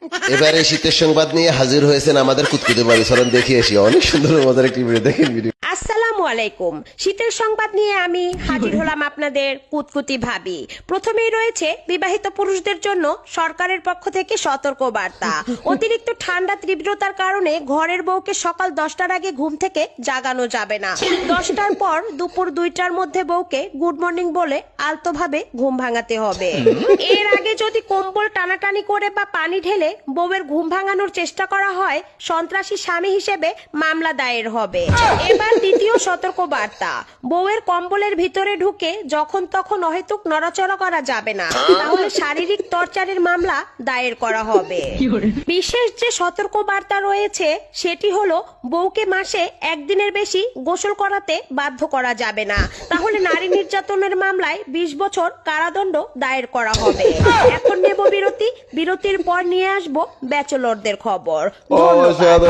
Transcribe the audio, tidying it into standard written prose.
এবারে শীতের সংবাদ নিয়ে হাজির হয়েছেন আমাদের কুতকুতে বাড়ি। চলেন দেখে আসি, অনেক সুন্দর মজার একটি ভিডিও, দেখেন ভিডিও। আসসালামু আলাইকুম। শীতের সংবাদ নিয়ে আমি হাজির হলাম আপনাদের কুতকুতি ভাবি। প্রথমেই রয়েছে বিবাহিত পুরুষদের জন্য সরকারের পক্ষ থেকে সতর্ক বার্তা। অতিরিক্ত ঠান্ডা তীব্রতার কারণে ঘরের বউকে সকাল 10টার আগে ঘুম থেকে জাগানো যাবে না। 10টার পর দুপুর 2টার মধ্যে বউকে গুড মর্নিং বলে আলতোভাবে ঘুম ভাঙাতে হবে। এর আগে যদি কম্বল টানাটানি করে বা পানি ঢেলে বউয়ের ঘুম ভাঙানোর চেষ্টা করা হয়, সন্ত্রাসী স্বামী হিসেবে মামলা দায়ের হবে। এবার দ্বিতীয় সতর্ক বার্তা, বউয়ের কম্বলের ভিতরে ঢুকে যখন তখন অহেতুক নড়াচড়া করা যাবে না, তাহলে শারীরিক টর্চারের মামলা দায়ের করা হবে। বিশেষ যে সতর্ক বার্তা রয়েছে সেটি হলো, বউকে মাসে একদিনের বেশি গোসল করাতে বাধ্য করা যাবে না, তাহলে নারী নির্যাতনের মামলায় 20 বছর কারাদণ্ড দায়ের করা হবে। এখন নেব বিরতি, বিরতির পর নিয়ে আসবো ব্যাচেলরদের খবর। ধন্যবাদ।